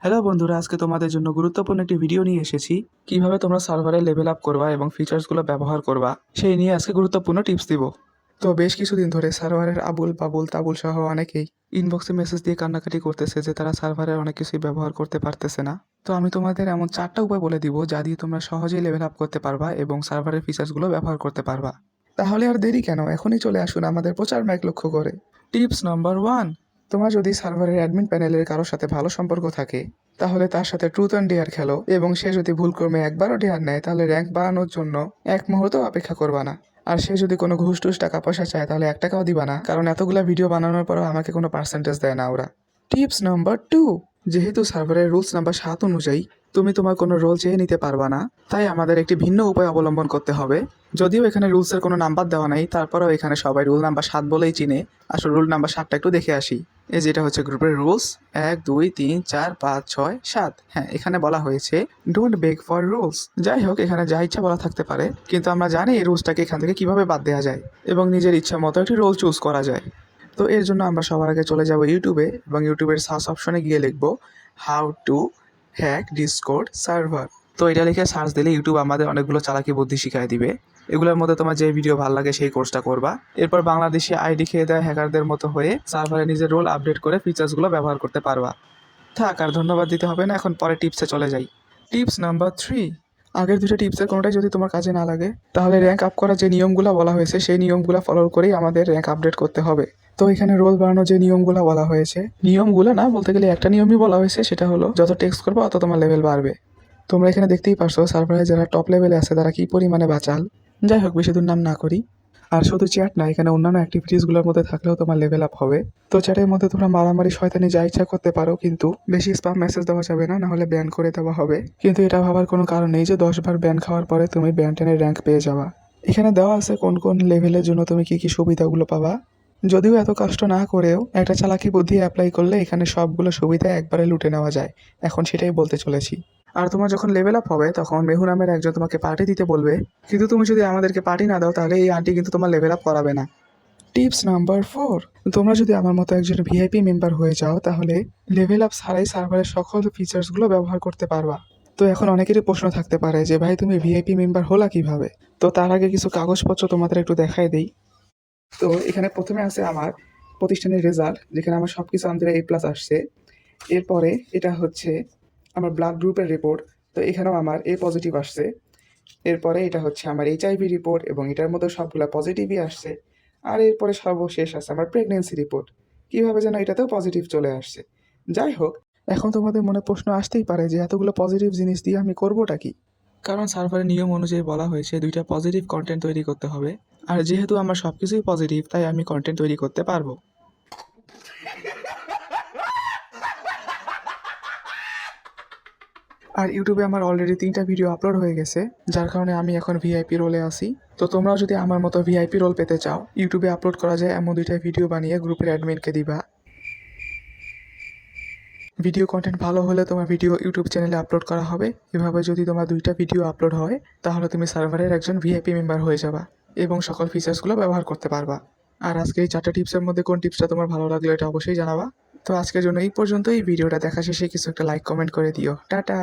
Hello বন্ধুরা, আজকে তোমাদের জন্য গুরুত্বপূর্ণ একটি ভিডিও নিয়ে এসেছি। কিভাবে তোমরা সার্ভারে লেভেল আপ করবা এবং ফিচার্সগুলো ব্যবহার করবা সেই নিয়ে আজকে গুরুত্বপূর্ণ টিপস দিব। তো বেশ কিছুদিন ধরে সার্ভারের আবুল বাবুল তাবুল সহ অনেকেই ইনবক্সে মেসেজ দিয়ে কান্নাকাটি করতেছে যে তারা সার্ভারের অনেক কিছুই ব্যবহার করতে পারতেছে না। তো আমি তোমাদের এমন 4টা উপায় বলে দিব যা দিয়ে তোমরা সহজেই লেভেল আপ করতে পারবা এবং সার্ভারের ফিচার্সগুলো ব্যবহার করতে পারবা। তাহলে আর দেরি কেন, এখনই চলে আসুন আমাদের প্রচার মাইক লক্ষ্য করে। টিপস নাম্বার 1, তোমার যদি সার্ভারের অ্যাডমিন প্যানেলের কারোর সাথে ভালো সম্পর্ক থাকে তাহলে তার সাথে ট্রুথ অ্যান্ড ডেয়ার খেলো, এবং সে যদি ভুলক্রমে একবারও ডেয়ার নেয় তাহলে র্যাঙ্ক বাড়ানোর জন্য এক মুহূর্ত অপেক্ষা করবা না। আর সে যদি কোনো ঘুষ টুস টাকা পয়সা চায় তাহলে 1 টাকাও দিবা না, কারণ এতগুলা ভিডিও বানানোর পরও আমাকে কোনো পার্সেন্টেজ দেয় না ওরা। টিপস নাম্বার 2, যেহেতু সার্ভারের রুলস নাম্বার 7 অনুযায়ী তুমি তোমার কোনো রোল চেয়ে নিতে পারবা না, তাই আমাদের একটি ভিন্ন উপায় অবলম্বন করতে হবে। যদিও এখানে রুলসের কোনো নাম্বার দেওয়া নেই, তারপরেও এখানে সবাই রুল নাম্বার 7 বলেই চিনে। আসলে রুল নাম্বার 7টা একটু দেখে আসি। এই যেটা হচ্ছে গ্রুপের রুলস 1 2 3 4 5 6 7। হ্যাঁ, এখানে বলা হয়েছে ডোন্ট বেগ ফর রুলস। যাই হোক, এখানে যা ইচ্ছা বলা থাকতে পারে, কিন্তু আমরা জানি এই রুলসটাকে এখান থেকে কিভাবে বাদ দেওয়া যায় এবং নিজের ইচ্ছা মতো একটি রোল চুজ করা যায়। তো এর জন্য আমরা সবার আগে চলে যাব ইউটিউবে এবং ইউটিউবের সার্চ অপশনে গিয়ে লিখব how to hack Discord server. তো এটা লিখে সার্চ দিলে ইউটিউব আমাদের অনেকগুলো চালাকি বুদ্ধি শিখাই দিবে। এগুলোর মধ্যে তোমার যে ভিডিও ভালো লাগে সেই কোর্সটা করবা। এরপর বাংলাদেশি আইডি খেয়ে দেয় হ্যাকারদের মতো হয়ে সার্ভারে নিজের রোল আপডেট করে ফিচার্সগুলো ব্যবহার করতে পারবা। থাক, আর ধন্যবাদ দিতে হবে না, এখন পরে টিপসে চলে যাই। টিপস নাম্বার 3, আগের দুটো টিপসের কোনোটাই যদি তোমার কাজে না লাগে তাহলে র্যাঙ্ক আপ করার যে নিয়মগুলো বলা হয়েছে সেই নিয়মগুলো ফলো করেই আমাদের র্যাঙ্ক আপডেট করতে হবে। তো এখানে রোল বাড়ানোর যে নিয়মগুলো বলা হয়েছে, নিয়মগুলো না বলতে গেলে একটা নিয়মই বলা হয়েছে, সেটা হলো যত টেক্সট করবে অত তোমার লেভেল বাড়বে। তোমরা এখানে দেখতেই পারছো সার্ভারে যারা টপ লেভেলে আছে তারা কি পরিমাণে বাচাল। যাই হোক, বেশি দূর নাম না করি। আর শুধু চ্যাট না, এখানে অন্যান্য অ্যাক্টিভিটিসগুলোর মধ্যে থাকলেও তোমার লেভেল আপ হবে। তো চ্যাটের মধ্যে তোমরা মারামারি শয়তানি যা ইচ্ছা করতে পারো, কিন্তু বেশি স্প্যাম মেসেজ দেওয়া যাবে না, নাহলে ব্যান করে দেওয়া হবে। কিন্তু এটা ভাবার কোনো কারণ নেই যে 10 বার ব্যান খাওয়ার পরে তুমি ব্যান টেনের র্যাঙ্ক পেয়ে যাবা। এখানে দেওয়া আছে কোন কোন লেভেলের জন্য তুমি কি কি সুবিধাগুলো পাবা। যদিও এত কষ্ট না করেও একটা চালাকি বুদ্ধি অ্যাপ্লাই করলে এখানে সবগুলো সুবিধা একবারে লুটে নেওয়া যায়। এখন সেটাই বলতে চলেছি। আর তোমার যখন লেভেল আপ হবে তখন মেহু নামের একজন তোমাকে পার্টি দিতে বলবে, কিন্তু তুমি যদি আমাদেরকে পার্টি না দাও তাহলে এই আন্টি কিন্তু তোমার লেভেল আপ করাবে না। টিপস নাম্বার 4, তোমরা যদি আমার মতো একজন ভিআইপি মেম্বার হয়ে যাও তাহলে লেভেল আপ ছাড়াই সার্ভারের সকল ফিচার্সগুলো ব্যবহার করতে পারবা। তো এখন অনেকেরই প্রশ্ন থাকতে পারে যে ভাই তুমি ভিআইপি মেম্বার হলা কিভাবে। তো তার আগে কিছু কাগজপত্র তোমাদের একটু দেখাই দেই। তো এখানে প্রথমে আছে আমার প্রতিষ্ঠানের রেজাল্ট, যেখানে আমার সব কিছু আমাদের A+ আসছে। এরপরে এটা হচ্ছে আমার ব্লাড গ্রুপের রিপোর্ট, তো এখানেও আমার A পজিটিভ আসছে। এরপরে এটা হচ্ছে আমার এইচআইভি রিপোর্ট, এবং এটার মধ্যে সবগুলো পজিটিভই আসছে। আর এরপরে সর্বশেষ আছে আমার প্রেগনেন্সি রিপোর্ট, কীভাবে যেন এটাতেও পজিটিভ চলে আসছে। যাই হোক, এখন তোমাদের মনে প্রশ্ন আসতেই পারে যে এতগুলো পজিটিভ জিনিস দিয়ে আমি করবোটা কি। কারণ সার্ভারের নিয়ম অনুযায়ী বলা হয়েছে 2টা পজিটিভ কন্টেন্ট তৈরি করতে হবে। আর যেহেতু আমার সব কিছুই পজিটিভ তাই আমি কন্টেন্ট তৈরি করতে পারবো। আর ইউটিউবে আমার অলরেডি 3টা ভিডিও আপলোড হয়ে গেছে, যার কারণে আমি এখন ভিআইপি রোলে আছি। তো তোমরাও যদি আমার মতো ভিআইপি রোল পেতে চাও, ইউটিউবে আপলোড করা যায় এমন 2টা ভিডিও বানিয়ে গ্রুপের অ্যাডমিনকে দিবা। ভিডিও কন্টেন্ট ভালো হলে তোমার ভিডিও ইউটিউব চ্যানেলে আপলোড করা হবে। এভাবে যদি তোমার 2টা ভিডিও আপলোড হয় তাহলে তুমি সার্ভারের একজন ভিআইপি মেম্বার হয়ে যাবা এবং সকল ফিচার্সগুলো ব্যবহার করতে পারবা। আর আজকে এই 4টা টিপসের মধ্যে কোন টিপসটা তোমার ভালো লাগলো এটা অবশ্যই জানাবা। তো আজকের জন্য এই পর্যন্ত। এই ভিডিওটা দেখা শেষে কিছু একটা লাইক কমেন্ট করে দিও। টাটা।